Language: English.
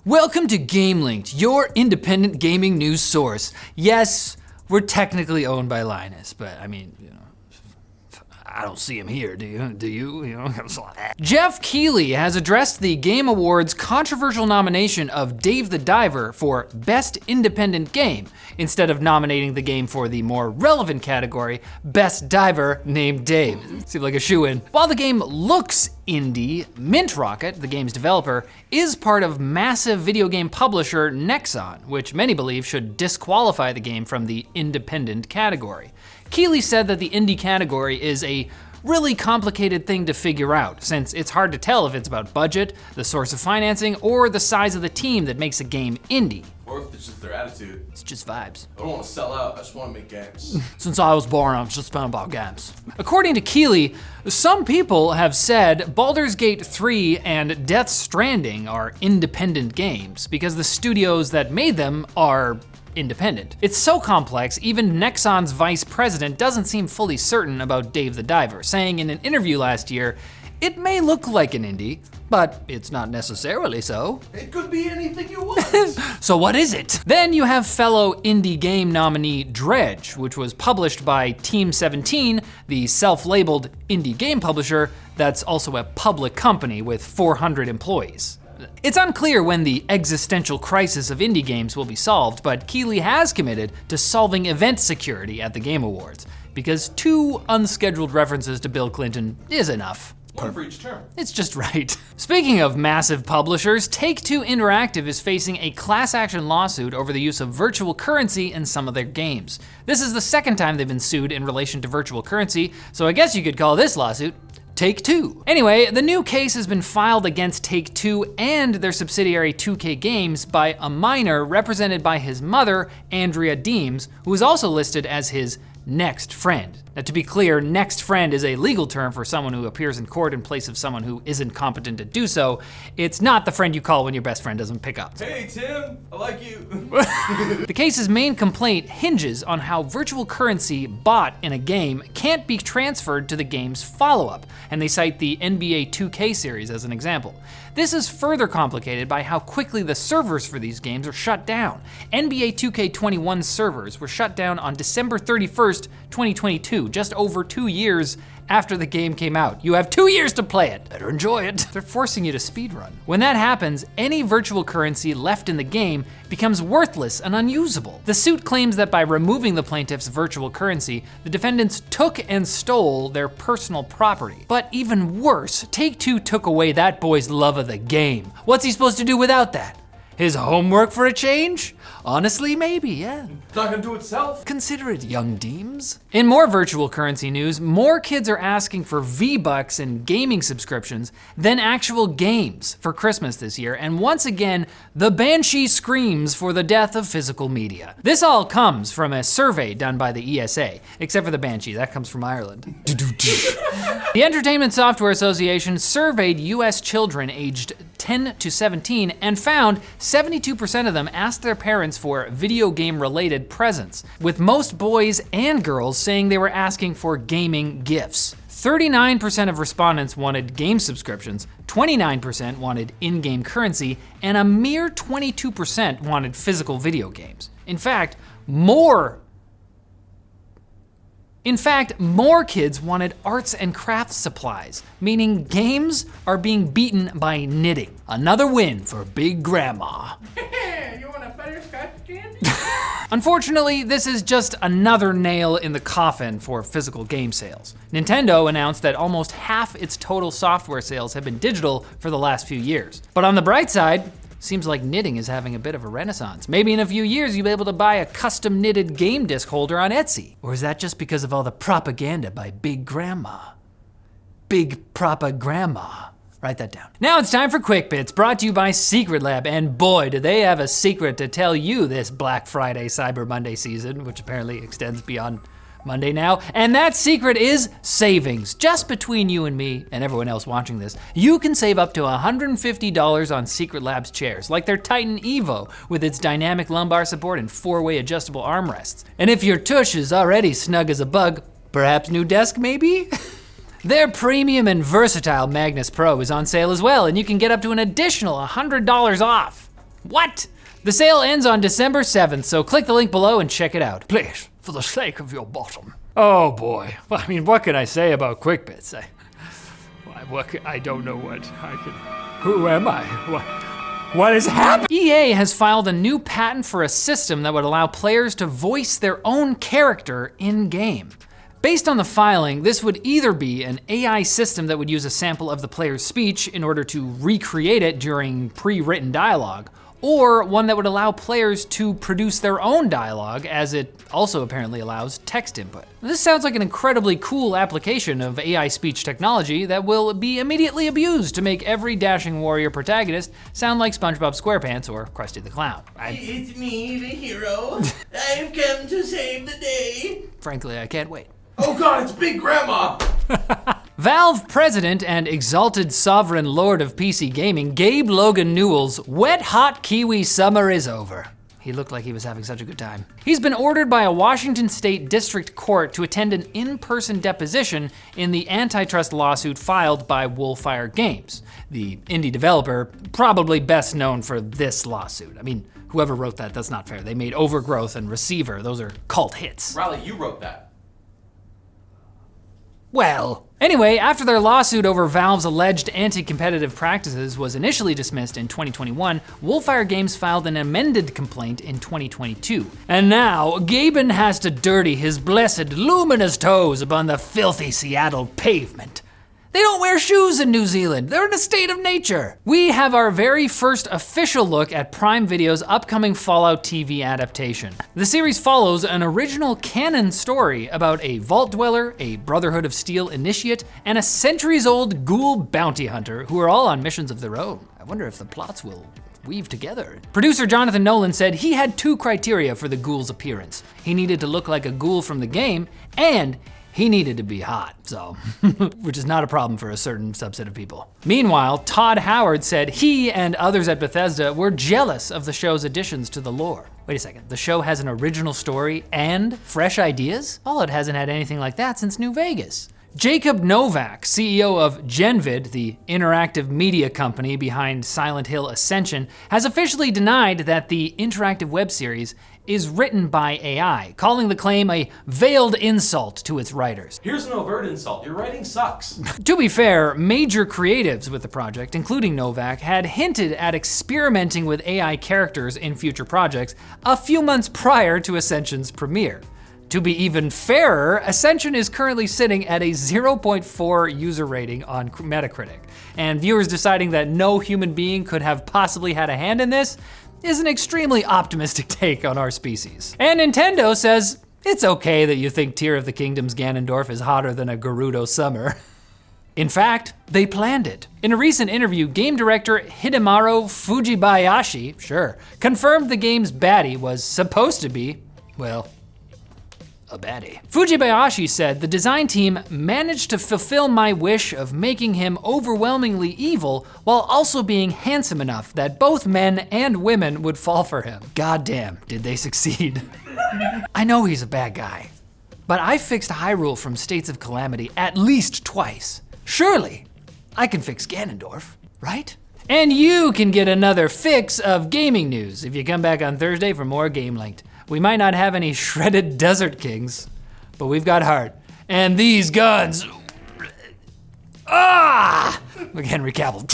Welcome to GameLinked, your independent gaming news source. Yes, we're technically owned by Linus, but I mean, you know, I don't see him here, do you? Do you? You know, Jeff Keighley has addressed the Game Awards' controversial nomination of Dave the Diver for Best Independent Game, instead of nominating the game for the more relevant category, Best Diver Named Dave. Seemed like a shoo-in. While the game looks indie, Mint Rocket, the game's developer, is part of massive video game publisher Nexon, which many believe should disqualify the game from the independent category. Keighley said that the indie category is a really complicated thing to figure out, since it's hard to tell if it's about budget, the source of financing, or the size of the team that makes a game indie. Or if it's just their attitude. It's just vibes. I don't want to sell out, I just want to make games. Since I was born, I've just been about games. According to Keighley, some people have said Baldur's Gate 3 and Death Stranding are independent games because the studios that made them are independent. It's so complex, even Nexon's vice president doesn't seem fully certain about Dave the Diver, saying in an interview last year, "It may look like an indie, but it's not necessarily so." It could be anything you want. So what is it? Then you have fellow indie game nominee Dredge, which was published by Team 17, the self-labeled indie game publisher that's also a public company with 400 employees. It's unclear when the existential crisis of indie games will be solved, but Keighley has committed to solving event security at the Game Awards, because 2 unscheduled references to Bill Clinton is enough. One for each term. It's just right. Speaking of massive publishers, Take-Two Interactive is facing a class action lawsuit over the use of virtual currency in some of their games. This is the second time they've been sued in relation to virtual currency, so I guess you could call this lawsuit Take-Two. Anyway, the new case has been filed against Take-Two and their subsidiary 2K Games by a minor represented by his mother, Andrea Deems, who is also listed as his next friend. Now, to be clear, next friend is a legal term for someone who appears in court in place of someone who isn't competent to do so. It's not the friend you call when your best friend doesn't pick up. Hey Tim, I like you. The case's main complaint hinges on how virtual currency bought in a game can't be transferred to the game's follow-up, and they cite the NBA 2K series as an example. This is further complicated by how quickly the servers for these games are shut down. NBA 2K21 servers were shut down on December 31st, 2022, just over 2 years after the game came out. You have 2 years to play it. Better enjoy it. They're forcing you to speedrun. When that happens, any virtual currency left in the game becomes worthless and unusable. The suit claims that by removing the plaintiff's virtual currency, the defendants took and stole their personal property. But even worse, Take-Two took away that boy's love of the game. What's he supposed to do without that? His homework for a change? Honestly, maybe, yeah. It's not gonna do itself. Consider it, young Deems. In more virtual currency news, more kids are asking for V-Bucks and gaming subscriptions than actual games for Christmas this year, and once again, the Banshee screams for the death of physical media. This all comes from a survey done by the ESA, except for the Banshee, that comes from Ireland. The Entertainment Software Association surveyed US children aged 10 to 17 and found 72% of them asked their parents for video game related presents, with most boys and girls saying they were asking for gaming gifts. 39% of respondents wanted game subscriptions, 29% wanted in-game currency, and a mere 22% wanted physical video games. In fact, more kids wanted arts and crafts supplies, meaning games are being beaten by knitting. Another win for Big Grandma. You want a butterscotch candy? Unfortunately, this is just another nail in the coffin for physical game sales. Nintendo announced that almost half its total software sales have been digital for the last few years. But on the bright side, seems like knitting is having a bit of a renaissance. Maybe in a few years you'll be able to buy a custom knitted game disc holder on Etsy. Or is that just because of all the propaganda by Big Grandma? Big Propa-Grandma. Write that down. Now it's time for Quick Bits, brought to you by Secretlab, and boy, do they have a secret to tell you this Black Friday, Cyber Monday season, which apparently extends beyond Monday now, and that secret is savings. Just between you and me and everyone else watching this, you can save up to $150 on Secretlab's chairs, like their Titan Evo with its dynamic lumbar support and 4-way adjustable armrests. And if your tush is already snug as a bug, perhaps new desk maybe? Their premium and versatile Magnus Pro is on sale as well, and you can get up to an additional $100 off. What? The sale ends on December 7th, so click the link below and check it out. Please, for the sake of your bottom. Oh boy, well, I mean, what can I say about QuickBits? I don't know what I can, who am I? What is happening? EA has filed a new patent for a system that would allow players to voice their own character in-game. Based on the filing, this would either be an AI system that would use a sample of the player's speech in order to recreate it during pre-written dialogue, or one that would allow players to produce their own dialogue, as it also apparently allows text input. This sounds like an incredibly cool application of AI speech technology that will be immediately abused to make every dashing warrior protagonist sound like SpongeBob SquarePants or Krusty the Clown. It's me, the hero. I've come to save the day. Frankly, I can't wait. Oh God, it's Big Grandma! Valve president and exalted sovereign lord of PC gaming, Gabe Newell's wet hot Kiwi summer is over. He looked like he was having such a good time. He's been ordered by a Washington State District Court to attend an in-person deposition in the antitrust lawsuit filed by Wolfire Games, the indie developer probably best known for this lawsuit. I mean, whoever wrote that's not fair. They made Overgrowth and Receiver. Those are cult hits. Riley, you wrote that. Well, anyway, after their lawsuit over Valve's alleged anti-competitive practices was initially dismissed in 2021, Wolfire Games filed an amended complaint in 2022. And now, Gaben has to dirty his blessed luminous toes upon the filthy Seattle pavement. They don't wear shoes in New Zealand. They're in a state of nature. We have our very first official look at Prime Video's upcoming Fallout TV adaptation. The series follows an original canon story about a vault dweller, a Brotherhood of Steel initiate, and a centuries-old ghoul bounty hunter who are all on missions of their own. I wonder if the plots will weave together. Producer Jonathan Nolan said he had 2 criteria for the ghoul's appearance. He needed to look like a ghoul from the game, and he needed to be hot, so, which is not a problem for a certain subset of people. Meanwhile, Todd Howard said he and others at Bethesda were jealous of the show's additions to the lore. Wait a second, the show has an original story and fresh ideas? Fallout hasn't had anything like that since New Vegas. Jacob Novak, CEO of Genvid, the interactive media company behind Silent Hill Ascension, has officially denied that the interactive web series is written by AI, calling the claim a veiled insult to its writers. Here's an overt insult. Your writing sucks. To be fair, major creatives with the project, including Novak, had hinted at experimenting with AI characters in future projects a few months prior to Ascension's premiere. To be even fairer, Ascension is currently sitting at a 0.4 user rating on Metacritic, and viewers deciding that no human being could have possibly had a hand in this is an extremely optimistic take on our species. And Nintendo says, it's okay that you think Tear of the Kingdom's Ganondorf is hotter than a Gerudo summer. In fact, they planned it. In a recent interview, game director Hidemaru Fujibayashi, confirmed the game's baddie was supposed to be, well, a baddie. Fujibayashi said, the design team managed to fulfill my wish of making him overwhelmingly evil while also being handsome enough that both men and women would fall for him. Goddamn, did they succeed. I know he's a bad guy, but I fixed Hyrule from States of Calamity at least twice. Surely, I can fix Ganondorf, right? And you can get another fix of gaming news if you come back on Thursday for more Game Linked. We might not have any shredded Desert Kings, but we've got heart. And these guns, like Henry Cavill.